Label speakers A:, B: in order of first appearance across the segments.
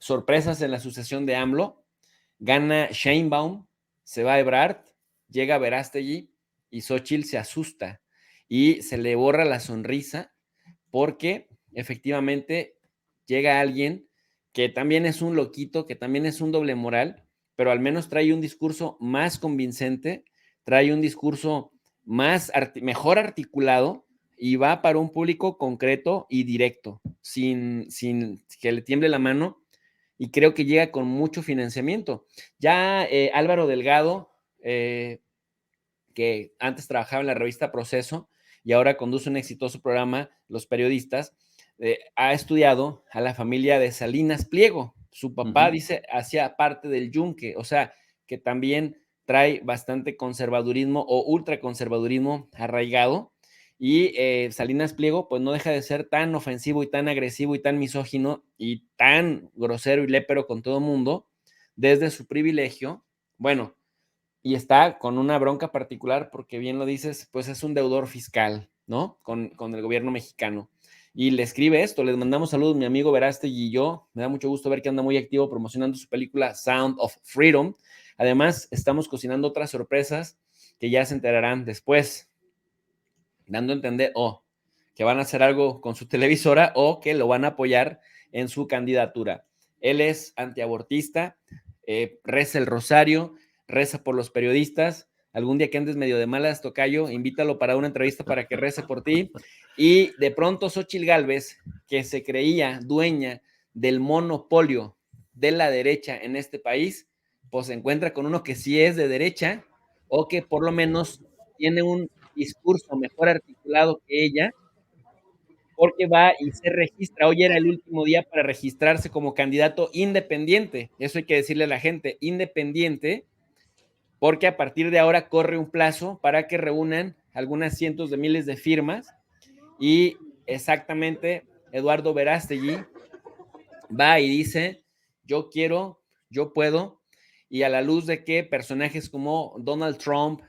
A: sorpresas en la sucesión de AMLO, gana Sheinbaum, se va Ebrard, llega Verástegui y Xóchitl se asusta y se le borra la sonrisa porque efectivamente llega alguien que también es un loquito, que también es un doble moral, pero al menos trae un discurso más convincente, trae un discurso mejor articulado y va para un público concreto y directo, sin que le tiemble la mano, y creo que llega con mucho financiamiento. Ya Álvaro Delgado, que antes trabajaba en la revista Proceso y ahora conduce un exitoso programa, Los Periodistas, ha estudiado a la familia de Salinas Pliego. Su papá, dice, hacía parte del Yunque, o sea, que también trae bastante conservadurismo o ultraconservadurismo arraigado. Y Salinas Pliego, pues no deja de ser tan ofensivo y tan agresivo y tan misógino y tan grosero y lépero con todo el mundo desde su privilegio. Bueno, y está con una bronca particular porque bien lo dices, pues es un deudor fiscal, ¿no? Con el gobierno mexicano. Y le escribe esto, les mandamos saludos mi amigo Verástegui y yo, me da mucho gusto ver que anda muy activo promocionando su película Sound of Freedom. Además, estamos cocinando otras sorpresas que ya se enterarán después, dando a entender que van a hacer algo con su televisora o que lo van a apoyar en su candidatura. Él es antiabortista, reza el rosario, reza por los periodistas. Algún día que andes medio de malas, tocayo, invítalo para una entrevista para que rece por ti. Y de pronto Xóchitl Gálvez, que se creía dueña del monopolio de la derecha en este país, pues se encuentra con uno que sí es de derecha o que por lo menos tiene un discurso mejor articulado que ella, porque va y se registra. Hoy era el último día para registrarse como candidato independiente. Eso hay que decirle a la gente, independiente, porque a partir de ahora corre un plazo para que reúnan algunas cientos de miles de firmas y exactamente Eduardo Verástegui va y dice, yo quiero, yo puedo, y a la luz de que personajes como Donald Trump,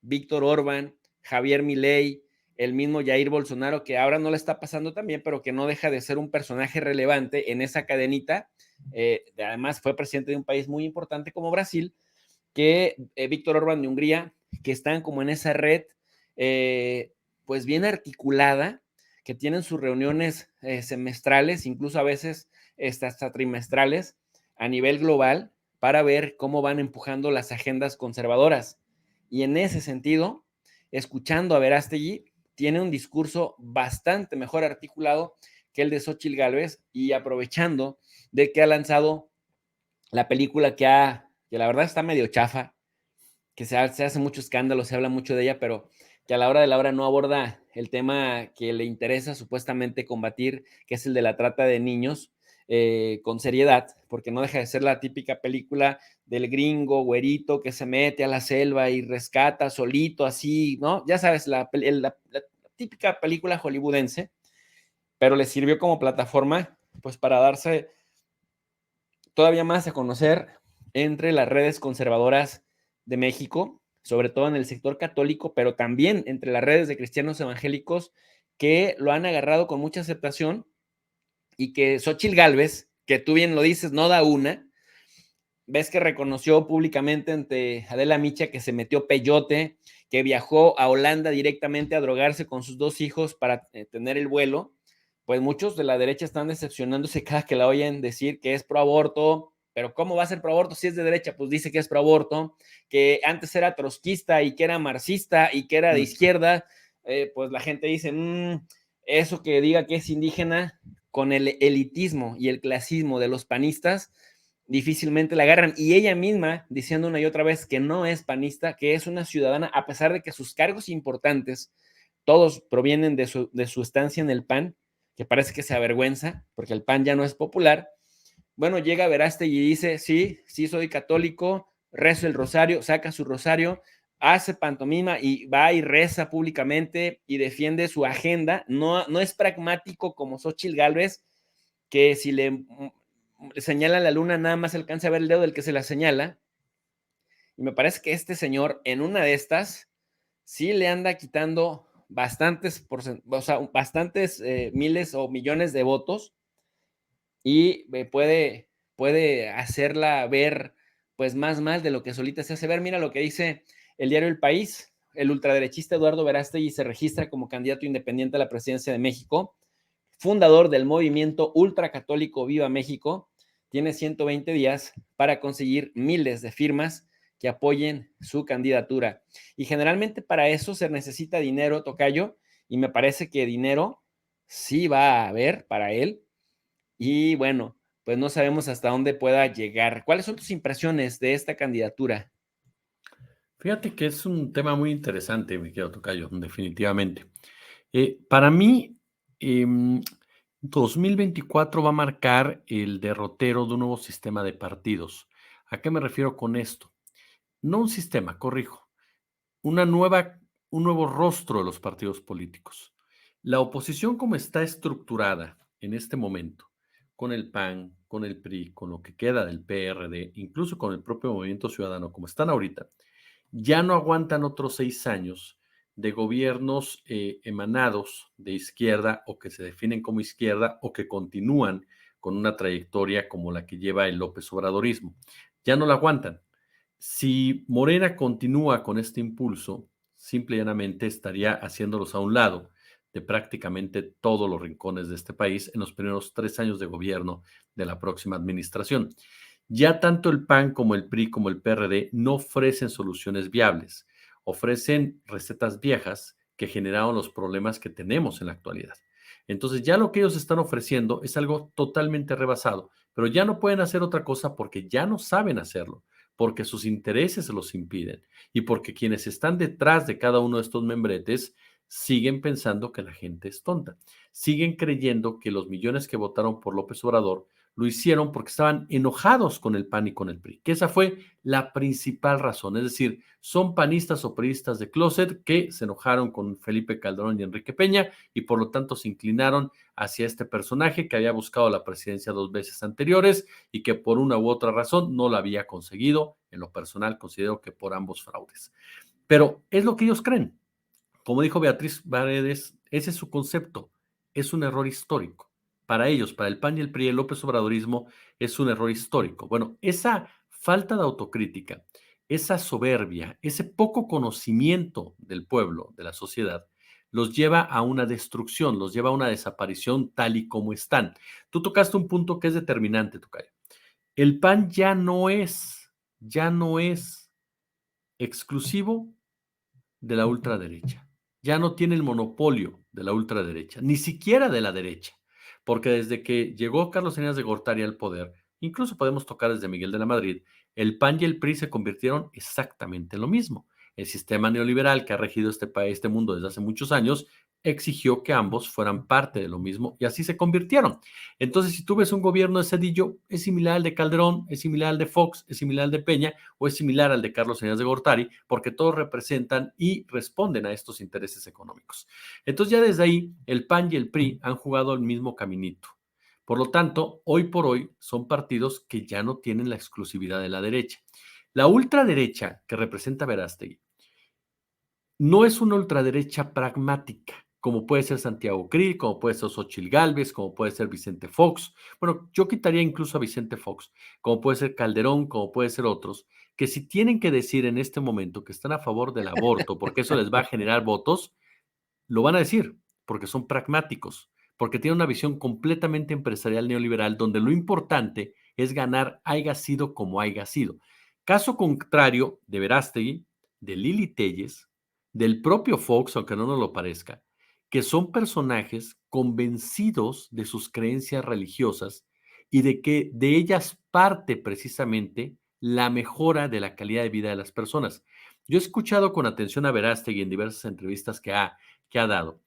A: Víctor Orbán, Javier Milei, el mismo Jair Bolsonaro, que ahora no le está pasando tan bien, pero que no deja de ser un personaje relevante en esa cadenita, además fue presidente de un país muy importante como Brasil, que Víctor Orbán de Hungría, que están como en esa red, pues bien articulada, que tienen sus reuniones semestrales, incluso a veces hasta trimestrales, a nivel global, para ver cómo van empujando las agendas conservadoras. Y en ese sentido, escuchando a Verástegui, tiene un discurso bastante mejor articulado que el de Xóchitl Gálvez, y aprovechando de que ha lanzado la película que la verdad está medio chafa, que se hace mucho escándalo, se habla mucho de ella, pero que a la hora de la hora no aborda el tema que le interesa supuestamente combatir, que es el de la trata de niños, con seriedad, porque no deja de ser la típica película del gringo güerito que se mete a la selva y rescata solito, así, ¿no? Ya sabes, la típica película hollywoodense, pero le sirvió como plataforma, pues para darse todavía más a conocer entre las redes conservadoras de México, sobre todo en el sector católico, pero también entre las redes de cristianos evangélicos que lo han agarrado con mucha aceptación, y que Xóchitl Gálvez, que tú bien lo dices, no da una, ves que reconoció públicamente ante Adela Micha que se metió peyote, que viajó a Holanda directamente a drogarse con sus dos hijos para tener el vuelo. Pues muchos de la derecha están decepcionándose cada que la oyen decir que es pro aborto, pero ¿cómo va a ser pro aborto si es de derecha? Pues dice que es pro aborto, que antes era trotskista y que era marxista y que era de izquierda, pues la gente dice, eso que diga que es indígena, con el elitismo y el clasismo de los panistas, difícilmente la agarran. Y ella misma diciendo una y otra vez que no es panista, que es una ciudadana, a pesar de que sus cargos importantes todos provienen de su estancia en el PAN, que parece que se avergüenza porque el PAN ya no es popular. Bueno, llega Verástegui y dice, sí, sí soy católico, rezo el rosario, saca su rosario, hace pantomima y va y reza públicamente y defiende su agenda. No, no es pragmático como Xóchitl Gálvez, que si le señala la luna nada más alcanza a ver el dedo del que se la señala. Y me parece que este señor en una de estas sí le anda quitando bastantes, o sea, bastantes miles o millones de votos, y puede puede hacerla ver pues más mal de lo que solita se hace ver. Mira lo que dice el diario El País. El ultraderechista Eduardo Verástegui se registra como candidato independiente a la presidencia de México, fundador del movimiento ultracatólico Viva México. Tiene 120 días para conseguir miles de firmas que apoyen su candidatura. Y generalmente para eso se necesita dinero, tocayo, y me parece que dinero sí va a haber para él. Y bueno, pues no sabemos hasta dónde pueda llegar. ¿Cuáles son tus impresiones de esta candidatura?
B: Fíjate que es un tema muy interesante, mi querido tocayo, definitivamente. Para mí, 2024 va a marcar el derrotero de un nuevo sistema de partidos. ¿A qué me refiero con esto? No un sistema, corrijo, una nueva, un nuevo rostro de los partidos políticos. La oposición como está estructurada en este momento, con el PAN, con el PRI, con lo que queda del PRD, incluso con el propio Movimiento Ciudadano, como están ahorita, ya no aguantan otros 6 años de gobiernos emanados de izquierda o que se definen como izquierda o que continúan con una trayectoria como la que lleva el López Obradorismo. Ya no la aguantan. Si Morena continúa con este impulso, simple y llanamente estaría haciéndolos a un lado de prácticamente todos los rincones de este país en los primeros 3 años de gobierno de la próxima administración. Ya tanto el PAN como el PRI como el PRD no ofrecen soluciones viables, ofrecen recetas viejas que generaron los problemas que tenemos en la actualidad. Entonces ya lo que ellos están ofreciendo es algo totalmente rebasado, pero ya no pueden hacer otra cosa porque ya no saben hacerlo, porque sus intereses se los impiden y porque quienes están detrás de cada uno de estos membretes siguen pensando que la gente es tonta, siguen creyendo que los millones que votaron por López Obrador lo hicieron porque estaban enojados con el PAN y con el PRI, que esa fue la principal razón. Es decir, son panistas o priistas de closet que se enojaron con Felipe Calderón y Enrique Peña y por lo tanto se inclinaron hacia este personaje que había buscado la presidencia 2 veces anteriores y que por una u otra razón no la había conseguido. En lo personal considero que por ambos fraudes. Pero es lo que ellos creen. Como dijo Beatriz Paredes, ese es su concepto, es un error histórico. Para ellos, para el PAN y el PRI, el López Obradorismo es un error histórico. Bueno, esa falta de autocrítica, esa soberbia, ese poco conocimiento del pueblo, de la sociedad, los lleva a una destrucción, los lleva a una desaparición tal y como están. Tú tocaste un punto que es determinante, Tocayo. El PAN ya no es exclusivo de la ultraderecha. Ya no tiene el monopolio de la ultraderecha, ni siquiera de la derecha, porque desde que llegó Carlos Salinas de Gortari al poder, incluso podemos tocar desde Miguel de la Madrid, el PAN y el PRI se convirtieron exactamente en lo mismo. El sistema neoliberal que ha regido este país, este mundo desde hace muchos años, exigió que ambos fueran parte de lo mismo y así se convirtieron. Entonces, si tú ves un gobierno de Cedillo, es similar al de Calderón, es similar al de Fox, es similar al de Peña o es similar al de Carlos Salinas de Gortari, porque todos representan y responden a estos intereses económicos. Entonces, ya desde ahí, el PAN y el PRI han jugado el mismo caminito. Por lo tanto, hoy por hoy son partidos que ya no tienen la exclusividad de la derecha. La ultraderecha que representa Verástegui no es una ultraderecha pragmática, como puede ser Santiago Krill, como puede ser Xochitl Gálvez, como puede ser Vicente Fox. Bueno, yo quitaría incluso a Vicente Fox, como puede ser Calderón, como puede ser otros, que si tienen que decir en este momento que están a favor del aborto, porque eso les va a generar votos, lo van a decir, porque son pragmáticos, porque tienen una visión completamente empresarial neoliberal, donde lo importante es ganar haya sido como haya sido. Caso contrario de Verástegui, de Lili Telles, del propio Fox, aunque no nos lo parezca, que son personajes convencidos de sus creencias religiosas y de que de ellas parte precisamente la mejora de la calidad de vida de las personas. Yo he escuchado con atención a Verástegui en diversas entrevistas que ha dado.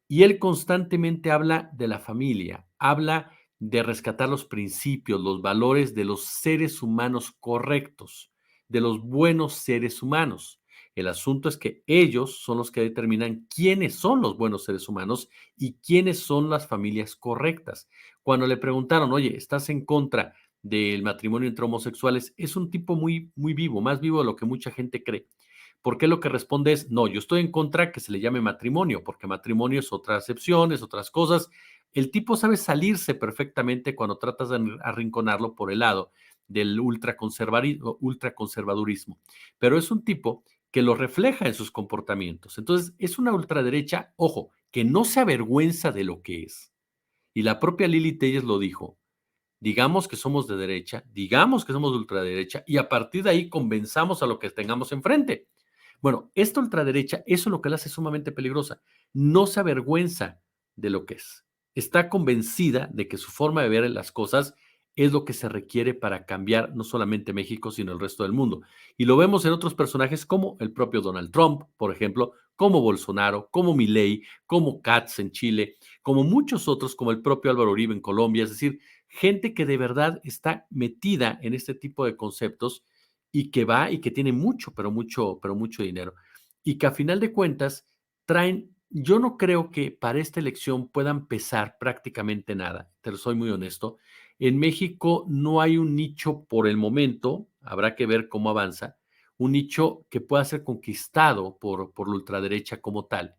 B: Y él constantemente habla de la familia, habla de rescatar los principios, los valores de los seres humanos correctos, de los buenos seres humanos. El asunto es que ellos son los que determinan quiénes son los buenos seres humanos y quiénes son las familias correctas. Cuando le preguntaron, oye, ¿estás en contra del matrimonio entre homosexuales? Es un tipo muy, muy vivo, más vivo de lo que mucha gente cree. ¿Por qué lo que responde es, no, yo estoy en contra que se le llame matrimonio, porque matrimonio es otra acepción, es otras cosas, El tipo sabe salirse perfectamente cuando tratas de arrinconarlo por el lado del ultraconservadurismo, pero es un tipo que lo refleja en sus comportamientos. Entonces, es una ultraderecha, ojo, que no se avergüenza de lo que es. Y la propia Lili Telles lo dijo, digamos que somos de derecha, digamos que somos de ultraderecha y a partir de ahí convenzamos a lo que tengamos enfrente. Bueno, esta ultraderecha, eso es lo que la hace sumamente peligrosa. No se avergüenza de lo que es. Está convencida de que su forma de ver las cosas es lo que se requiere para cambiar no solamente México, sino el resto del mundo. Y lo vemos en otros personajes como el propio Donald Trump, por ejemplo, como Bolsonaro, como Milei, como Katz en Chile, como muchos otros, como el propio Álvaro Uribe en Colombia. Es decir, gente que de verdad está metida en este tipo de conceptos y que va y que tiene mucho, pero mucho dinero. Y que a final de cuentas traen, yo no creo que para esta elección puedan pesar prácticamente nada, te lo soy muy honesto. En México no hay un nicho por el momento, habrá que ver cómo avanza, un nicho que pueda ser conquistado por la ultraderecha como tal,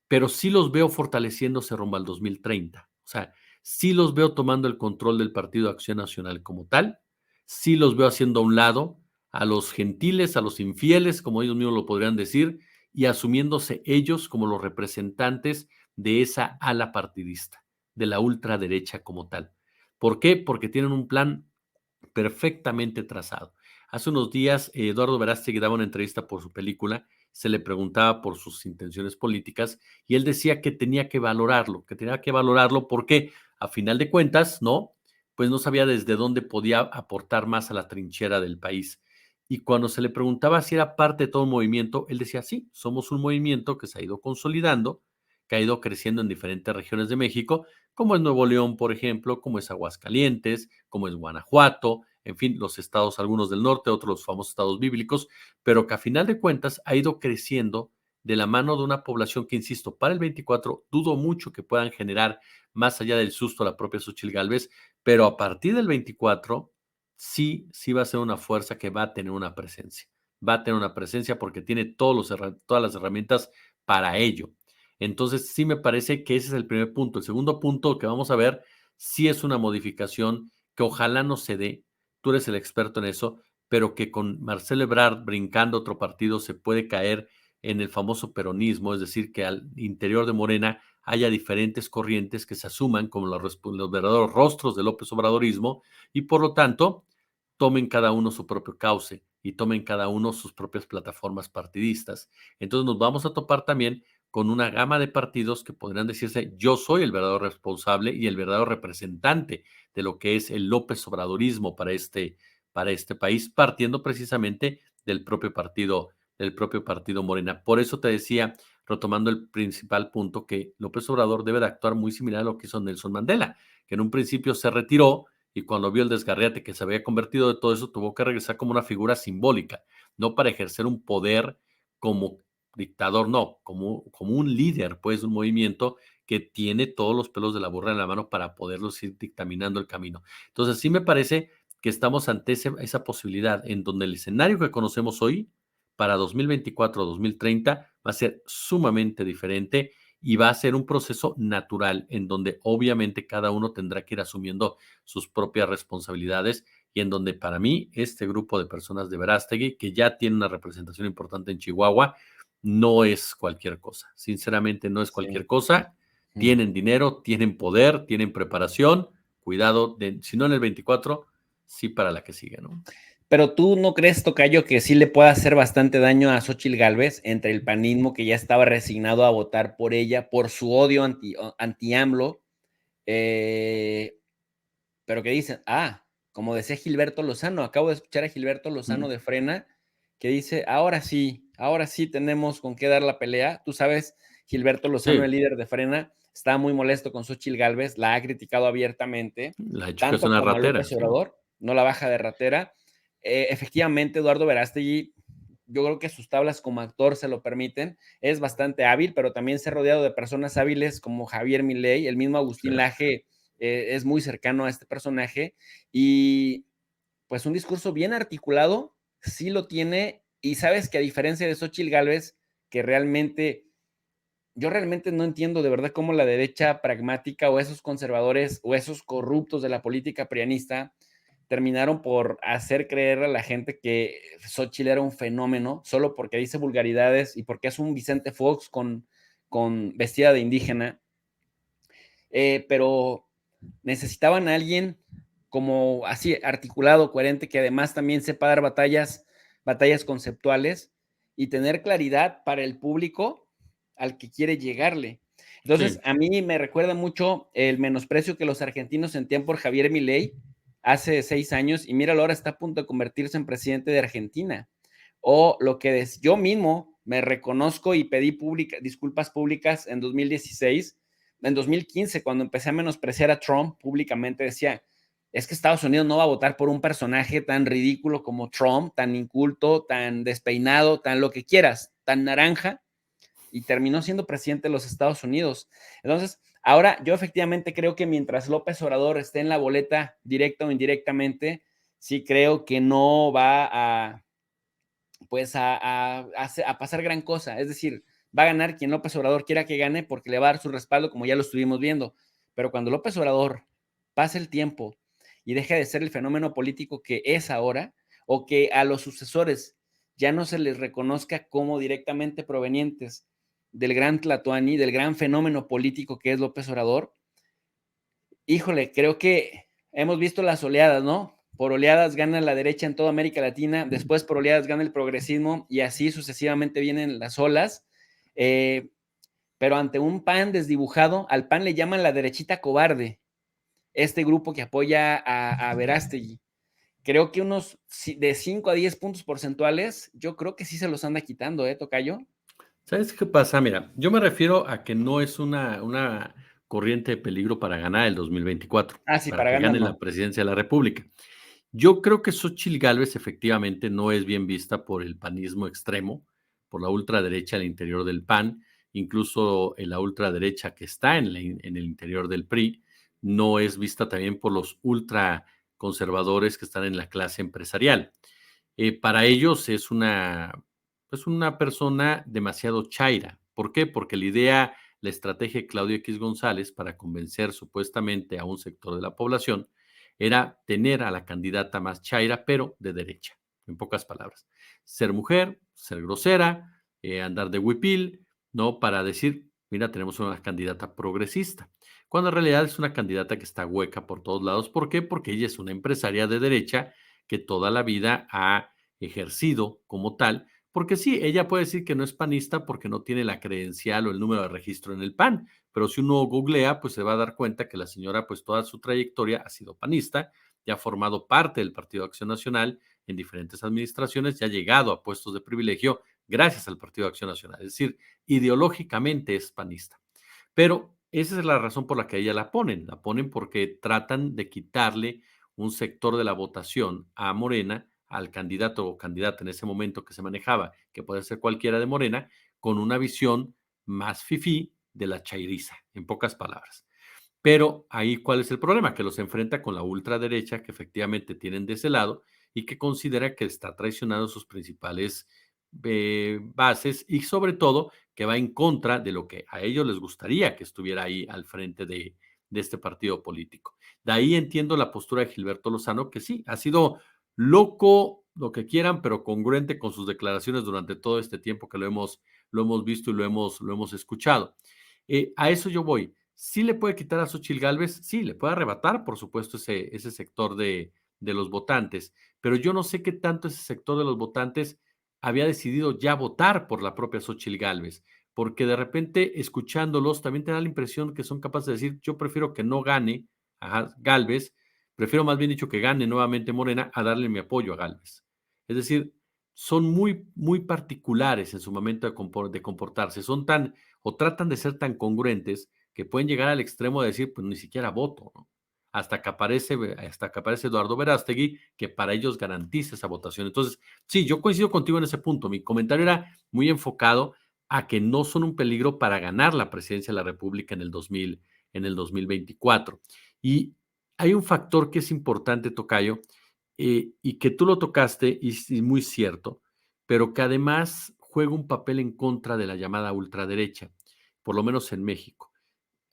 B: pero sí los veo fortaleciéndose rumbo al 2030. O sea, sí los veo tomando el control del Partido de Acción Nacional como tal, sí los veo haciendo a un lado a los gentiles, a los infieles, como ellos mismos lo podrían decir, y asumiéndose ellos como los representantes de esa ala partidista, de la ultraderecha como tal. ¿Por qué? Porque tienen un plan perfectamente trazado. Hace unos días, Eduardo Verástegui daba una entrevista por su película, se le preguntaba por sus intenciones políticas y él decía que tenía que valorarlo porque a final de cuentas, ¿no? Pues no sabía desde dónde podía aportar más a la trinchera del país. Y cuando se le preguntaba si era parte de todo un movimiento, él decía, sí, somos un movimiento que se ha ido consolidando, que ha ido creciendo en diferentes regiones de México, como es Nuevo León, por ejemplo, como es Aguascalientes, como es Guanajuato, en fin, los estados, algunos del norte, otros los famosos estados bíblicos, pero que a final de cuentas ha ido creciendo de la mano de una población que, insisto, para el 24 dudo mucho que puedan generar más allá del susto a la propia Xochitl Gálvez, pero a partir del 24 sí, sí va a ser una fuerza que va a tener una presencia. Va a tener una presencia porque tiene todas las herramientas para ello. Entonces, sí me parece que ese es el primer punto. El segundo punto que vamos a ver, sí es una modificación que ojalá no se dé, tú eres el experto en eso, pero que con Marcelo Ebrard brincando otro partido se puede caer en el famoso peronismo, es decir, que al interior de Morena haya diferentes corrientes que se asuman como los verdaderos rostros del López Obradorismo y por lo tanto tomen cada uno su propio cauce y tomen cada uno sus propias plataformas partidistas. Entonces nos vamos a topar también con una gama de partidos que podrían decirse yo soy el verdadero responsable y el verdadero representante de lo que es el López Obradorismo para este país, partiendo precisamente del propio partido Morena. Por eso te decía, retomando el principal punto, que López Obrador debe de actuar muy similar a lo que hizo Nelson Mandela, que en un principio se retiró y cuando vio el desgarriate que se había convertido de todo eso, tuvo que regresar como una figura simbólica, no para ejercer un poder como dictador, no, como un líder, pues, un movimiento que tiene todos los pelos de la burra en la mano para poderlos ir dictaminando el camino. Entonces, sí me parece que estamos ante esa posibilidad en donde el escenario que conocemos hoy para 2024-2030 va a ser sumamente diferente y va a ser un proceso natural en donde obviamente cada uno tendrá que ir asumiendo sus propias responsabilidades y en donde para mí este grupo de personas de Verástegui, que ya tiene una representación importante en Chihuahua, no es cualquier cosa. Sinceramente no es cualquier
A: Sí.
B: cosa. Tienen dinero, tienen poder, tienen preparación. Cuidado, si no en el 24, sí para la que sigue, ¿no?
A: Pero tú no crees, Tocayo, que sí le pueda hacer bastante daño a Xochitl Gálvez entre el panismo que ya estaba resignado a votar por ella, por su odio anti-AMLO, pero que dicen, como decía Gilberto Lozano, acabo de escuchar a Gilberto Lozano de Frena, que dice, ahora sí tenemos con qué dar la pelea. Tú sabes, Gilberto Lozano, el
B: Sí,
A: líder de Frena, está muy molesto con Xochitl Gálvez, la ha criticado abiertamente,
B: la ha hecho que es
A: tanto
B: una
A: como a
B: ratera,
A: López
B: sí.
A: Obrador, no la baja de ratera. Efectivamente, Eduardo Verástegui, yo creo que sus tablas como actor se lo permiten, es bastante hábil, pero también se ha rodeado de personas hábiles como Javier Milei, el mismo
B: Sí.
A: Agustín Laje es muy cercano a este personaje y pues un discurso bien articulado, sí lo tiene y sabes que a diferencia de Xochitl Gálvez, que realmente yo realmente no entiendo de verdad cómo la derecha pragmática o esos conservadores o esos corruptos de la política prianista terminaron por hacer creer a la gente que Xochitl era un fenómeno solo porque dice vulgaridades y porque es un Vicente Fox con vestida de indígena. Pero necesitaban a alguien como así articulado, coherente, que además también sepa dar batallas conceptuales y tener claridad para el público al que quiere llegarle. Entonces,
B: Sí.
A: a mí me recuerda mucho el menosprecio que los argentinos sentían por Javier Milei hace 6 años y míralo, ahora está a punto de convertirse en presidente de Argentina. O lo que yo mismo me reconozco y pedí disculpas públicas en 2016, en 2015, cuando empecé a menospreciar a Trump públicamente, decía, es que Estados Unidos no va a votar por un personaje tan ridículo como Trump, tan inculto, tan despeinado, tan lo que quieras, tan naranja, y terminó siendo presidente de los Estados Unidos. Entonces, ahora yo efectivamente creo que mientras López Obrador esté en la boleta directa o indirectamente, sí creo que no va a, pues a pasar gran cosa. Es decir, va a ganar quien López Obrador quiera que gane porque le va a dar su respaldo, como ya lo estuvimos viendo. Pero cuando López Obrador pase el tiempo y deje de ser el fenómeno político que es ahora, o que a los sucesores ya no se les reconozca como directamente provenientes del gran Tlatoani, del gran fenómeno político que es López Obrador, híjole, creo que hemos visto las oleadas, ¿no? Por oleadas gana la derecha en toda América Latina, después por oleadas gana el progresismo y así sucesivamente vienen las olas. Eh, pero ante un PAN desdibujado, al PAN le llaman la derechita cobarde, este grupo que apoya a Verástegui. Creo que unos de 5 a 10 puntos porcentuales, yo creo que sí se los anda quitando, ¿eh, Tocayo?
B: ¿Sabes qué pasa? Mira, yo me refiero a que no es una corriente de peligro para ganar el 2024,
A: Ah, sí,
B: para
A: para
B: que
A: ganar
B: gane la
A: no.
B: presidencia de la República. Yo creo que Xóchitl Gálvez efectivamente no es bien vista por el panismo extremo, por la ultraderecha al interior del PAN, incluso en la ultraderecha que está en el interior del PRI, no es vista también por los ultraconservadores que están en la clase empresarial. Para ellos es pues una persona demasiado chaira. ¿Por qué? Porque la estrategia de Claudio X González para convencer supuestamente a un sector de la población era tener a la candidata más chaira, pero de derecha, en pocas palabras. Ser mujer, ser grosera, andar de huipil, ¿no? Para decir, mira, tenemos una candidata progresista, cuando en realidad es una candidata que está hueca por todos lados. ¿Por qué? Porque ella es una empresaria de derecha que toda la vida ha ejercido como tal, porque sí, ella puede decir que no es panista porque no tiene la credencial o el número de registro en el PAN, pero si uno googlea, pues se va a dar cuenta que la señora, pues toda su trayectoria ha sido panista, ya ha formado parte del Partido de Acción Nacional en diferentes administraciones, ya ha llegado a puestos de privilegio gracias al Partido de Acción Nacional, es decir, ideológicamente es panista. Pero esa es la razón por la que ella la ponen porque tratan de quitarle un sector de la votación a Morena, al candidato o candidata en ese momento que se manejaba, que puede ser cualquiera de Morena, con una visión más fifí de la chairiza, en pocas palabras. Pero ahí, ¿cuál es el problema? Que los enfrenta con la ultraderecha que efectivamente tienen de ese lado y que considera que está traicionando sus principales bases y sobre todo que va en contra de lo que a ellos les gustaría que estuviera ahí al frente de este partido político. De ahí entiendo la postura de Gilberto Lozano, que sí, ha sido loco, lo que quieran, pero congruente con sus declaraciones durante todo este tiempo que lo hemos visto y lo hemos escuchado. A eso yo voy. ¿Sí le puede quitar a Xochitl Gálvez? Sí, le puede arrebatar, por supuesto, ese sector de los votantes, pero yo no sé qué tanto ese sector de los votantes había decidido ya votar por la propia Xochitl Gálvez, porque de repente escuchándolos también te da la impresión que son capaces de decir, yo prefiero que no gane a Gálvez, prefiero más bien dicho que gane nuevamente Morena a darle mi apoyo a Gálvez. Es decir, son muy, muy particulares en su momento de comportarse, son tan o tratan de ser tan congruentes que pueden llegar al extremo de decir, pues ni siquiera voto, ¿no? Hasta que aparece Eduardo Verástegui, que para ellos garantiza esa votación. Entonces, sí, yo coincido contigo en ese punto. Mi comentario era muy enfocado a que no son un peligro para ganar la presidencia de la República en el 2024. Y hay un factor que es importante, Tocayo, y que tú lo tocaste, y muy cierto, pero que además juega un papel en contra de la llamada ultraderecha. por lo menos en México.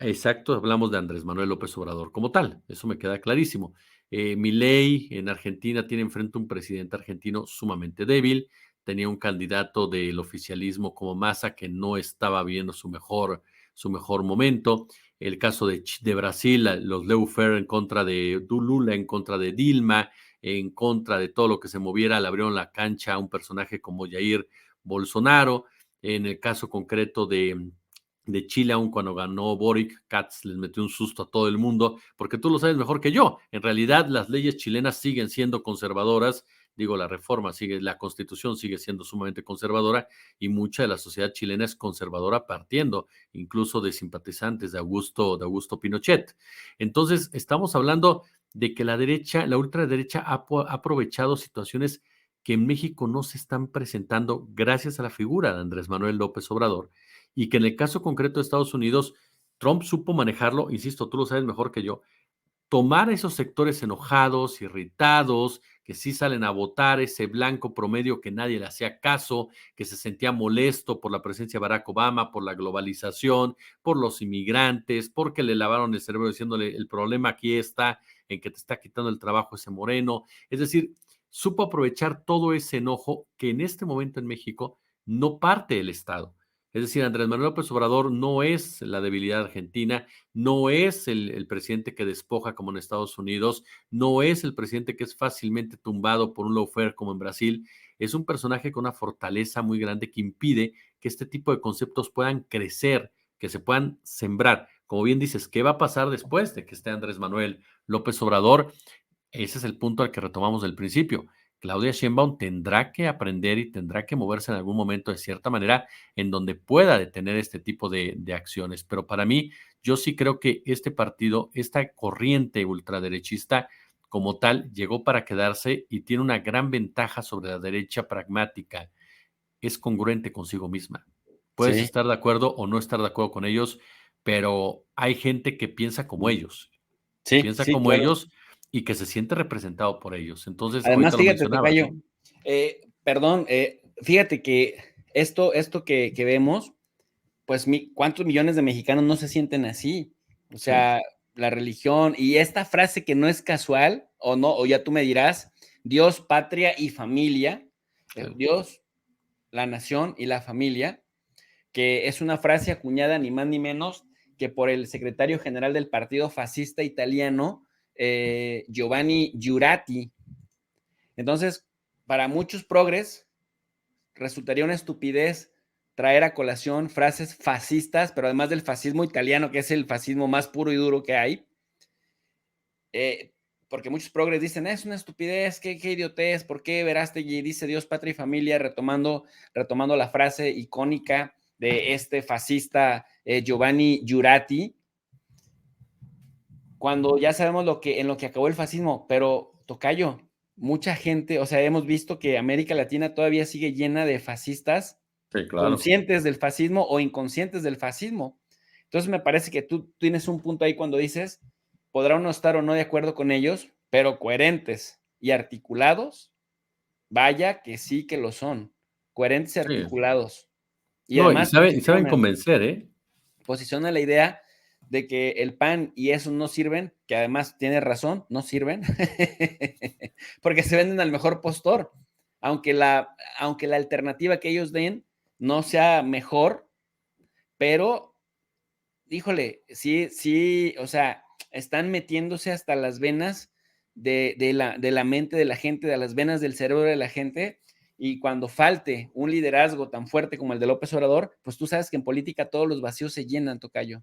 B: Exacto, hablamos de Andrés Manuel López Obrador como tal, eso me queda clarísimo. Milei en Argentina tiene enfrente un presidente argentino sumamente débil, tenía un candidato del oficialismo como Massa que no estaba viendo su mejor momento. El caso de Brasil, los Lawfare en contra de Lula, en contra de Dilma, en contra de todo lo que se moviera, le abrieron la cancha a un personaje como Jair Bolsonaro. En el caso concreto de Chile, aun cuando ganó Boric, Katz les metió un susto a todo el mundo, porque tú lo sabes mejor que yo. En realidad, las leyes chilenas siguen siendo conservadoras, digo, la reforma sigue, la constitución sigue siendo sumamente conservadora y mucha de la sociedad chilena es conservadora partiendo incluso de simpatizantes de Augusto Pinochet. Entonces, estamos hablando de que la derecha, la ultraderecha ha aprovechado situaciones que en México no se están presentando gracias a la figura de Andrés Manuel López Obrador y que en el caso concreto de Estados Unidos, Trump supo manejarlo, insisto, tú lo sabes mejor que yo, tomar esos sectores enojados, irritados, que sí salen a votar, ese blanco promedio que nadie le hacía caso, que se sentía molesto por la presencia de Barack Obama, por la globalización, por los inmigrantes, porque le lavaron el cerebro diciéndole el problema aquí está en que te está quitando el trabajo ese moreno. Es decir, supo aprovechar todo ese enojo que en este momento en México no parte del Estado. Es decir, Andrés Manuel López Obrador no es la debilidad argentina, no es el presidente que despoja como en Estados Unidos, no es el presidente que es fácilmente tumbado por un lawfare como en Brasil, es un personaje con una fortaleza muy grande que impide que este tipo de conceptos puedan crecer, que se puedan sembrar. Como bien dices, ¿qué va a pasar después de que esté Andrés Manuel López Obrador? Ese es el punto al que retomamos del principio. Claudia Sheinbaum tendrá que aprender y tendrá que moverse en algún momento de cierta manera en donde pueda detener este tipo de acciones. Pero para mí, yo sí creo que este partido, esta corriente ultraderechista como tal, llegó para quedarse y tiene una gran ventaja sobre la derecha pragmática. Es congruente consigo misma. Puedes
A: Sí,
B: estar de acuerdo o no estar de acuerdo con ellos, pero hay gente que piensa como ellos,
A: sí, sí, claro.
B: y que se siente representado por ellos. Entonces,
A: Además,
B: ahorita lo
A: fíjate,
B: mencionabas,
A: tocayo,
B: ¿no?
A: perdón, fíjate que esto que vemos, pues ¿cuántos millones de mexicanos no se sienten así? O
B: Sí,
A: sea, la religión y esta frase que no es casual, o no, o ya tú me dirás, Dios, patria y familia,
B: sí.
A: Dios, la nación y la familia, que es una frase acuñada ni más ni menos que por el secretario general del partido fascista italiano, Giovanni Giurati. Entonces, para muchos progres, resultaría una estupidez traer a colación frases fascistas, pero además del fascismo italiano, que es el fascismo más puro y duro que hay, eh, porque muchos progres dicen, es una estupidez, qué idiotez, ¿por qué Verástegui dice Dios, patria y familia, retomando la frase icónica de este fascista Giovanni Giurati, cuando ya sabemos en lo que acabó el fascismo, pero tocayo, mucha gente, o sea, hemos visto que América Latina todavía sigue llena de fascistas
B: Sí, claro.
A: conscientes del fascismo o inconscientes del fascismo. Entonces me parece que tú tienes un punto ahí cuando dices, podrá uno estar o no de acuerdo con ellos, pero coherentes y articulados, vaya que sí que lo son, coherentes y
B: Sí.
A: articulados. Y
B: No,
A: además
B: y saben convencer, ¿eh?
A: posiciona la idea de que el PAN y eso no sirven, que además tiene razón, no sirven, porque se venden al mejor postor, aunque la alternativa que ellos den no sea mejor, pero, híjole, sí, sí, o sea, están metiéndose hasta las venas de la mente de la gente, de las venas del cerebro de la gente, y cuando falte un liderazgo tan fuerte como el de López Obrador, pues tú sabes que en política todos los vacíos se llenan, tocayo.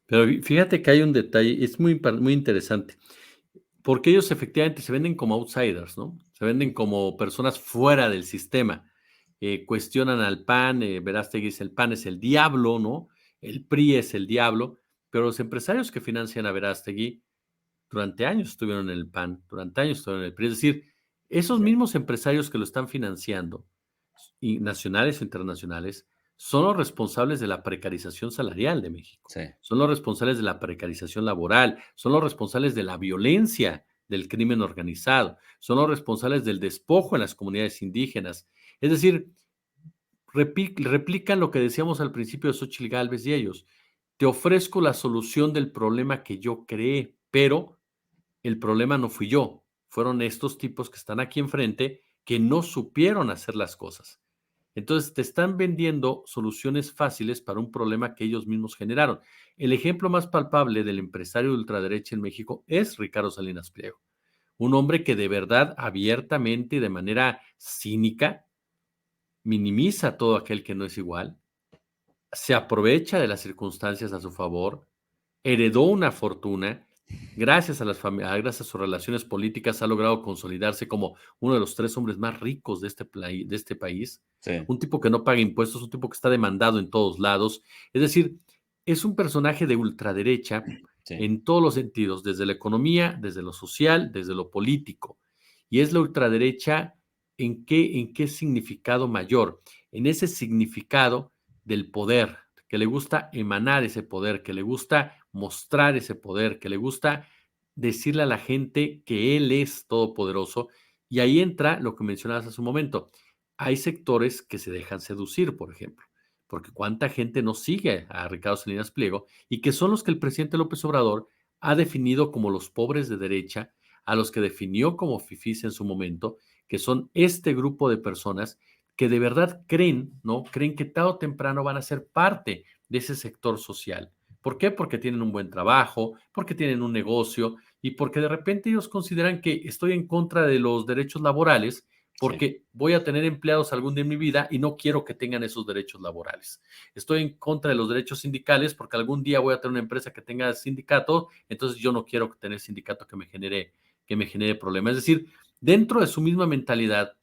B: Pero fíjate que hay un detalle, es muy interesante, porque ellos efectivamente se venden como outsiders, ¿no? Se venden como personas fuera del sistema. Cuestionan al PAN, Verástegui dice el PAN es el diablo, ¿no? El PRI es el diablo, pero los empresarios que financian a Verástegui durante años estuvieron en el PAN, durante años estuvieron en el PRI. Es decir, esos
A: Sí,
B: mismos empresarios que lo están financiando, y nacionales o internacionales, son los responsables de la precarización salarial de México,
A: sí.
B: son los responsables de la precarización laboral, son los responsables de la violencia, del crimen organizado, son los responsables del despojo en las comunidades indígenas. Es decir, replican lo que decíamos al principio de Xóchitl Gálvez y ellos. Te ofrezco la solución del problema que yo creé, pero el problema no fui yo, fueron estos tipos que están aquí enfrente que no supieron hacer las cosas. Entonces te están vendiendo soluciones fáciles para un problema que ellos mismos generaron. El ejemplo más palpable del empresario de ultraderecha en México es Ricardo Salinas Pliego, un hombre que de verdad abiertamente y de manera cínica minimiza a todo aquel que no es igual, se aprovecha de las circunstancias a su favor, heredó una fortuna, gracias a gracias a sus relaciones políticas ha logrado consolidarse como uno de los 3 hombres más ricos de este país,
A: Sí,
B: un tipo que no paga impuestos, un tipo que está demandado en todos lados. Es decir, es un personaje de ultraderecha
A: sí,
B: en todos los sentidos, desde la economía, desde lo social, desde lo político. Y es la ultraderecha en qué significado mayor, en ese significado del poder, que le gusta emanar ese poder, que le gusta mostrar ese poder, que le gusta decirle a la gente que él es todopoderoso. Y ahí entra lo que mencionabas hace un momento. Hay sectores que se dejan seducir, por ejemplo, porque cuánta gente no sigue a Ricardo Salinas Pliego y que son los que el presidente López Obrador ha definido como los pobres de derecha, a los que definió como fifís en su momento, que son este grupo de personas que de verdad creen, ¿no? Creen que tarde o temprano van a ser parte de ese sector social. ¿Por qué? Porque tienen un buen trabajo, porque tienen un negocio y porque de repente ellos consideran que estoy en contra de los derechos laborales
A: sí,
B: porque voy a tener empleados algún día en mi vida y no quiero que tengan esos derechos laborales. Estoy en contra de los derechos sindicales porque algún día voy a tener una empresa que tenga sindicato, entonces yo no quiero tener sindicato que me genere problemas. Es decir, dentro de su misma mentalidad,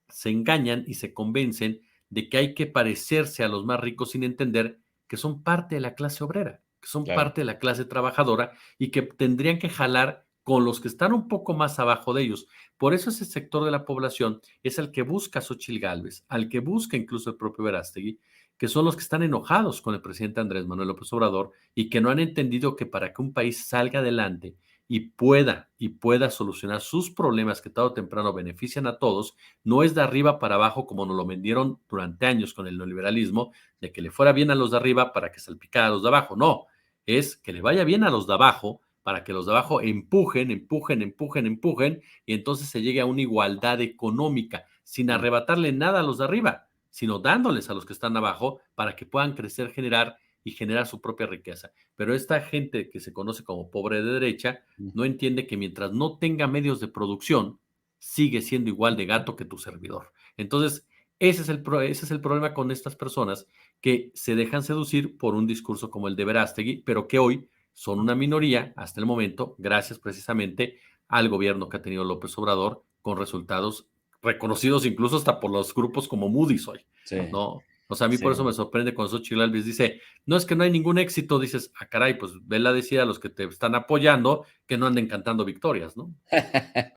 B: se engañan y se convencen de que hay que parecerse a los más ricos sin entender que son parte de la clase obrera, que son
A: claro,
B: parte de la clase trabajadora y que tendrían que jalar con los que están un poco más abajo de ellos. Por eso ese sector de la población es el que busca a Xochitl Gálvez, al que busca incluso el propio Verástegui, que son los que están enojados con el presidente Andrés Manuel López Obrador y que no han entendido que para que un país salga adelante y pueda solucionar sus problemas que tarde o temprano benefician a todos, no es de arriba para abajo como nos lo vendieron durante años con el neoliberalismo, de que le fuera bien a los de arriba para que salpicara a los de abajo. No, es que le vaya bien a los de abajo para que los de abajo empujen, empujen, empujen, empujen, y entonces se llegue a una igualdad económica, sin
A: mm,
B: arrebatarle nada a los de arriba, sino dándoles a los que están abajo para que puedan crecer, generar su propia riqueza. Pero esta gente que se conoce como pobre de derecha
A: mm,
B: no entiende que mientras no tenga medios de producción, sigue siendo igual de gato que tu servidor. Entonces, ese es el problema con estas personas que se dejan seducir por un discurso como el de Verástegui, pero que hoy son una minoría hasta el momento, gracias precisamente al gobierno que ha tenido López Obrador, con resultados reconocidos incluso hasta por los grupos como Moody's hoy,
A: sí,
B: ¿no? O sea, a mí por eso
A: sí.
B: me sorprende cuando Xochitl Gálvez dice, no es que no hay ningún éxito, dices, ah, caray, pues vela decir a los que te están apoyando que no anden cantando victorias, ¿no?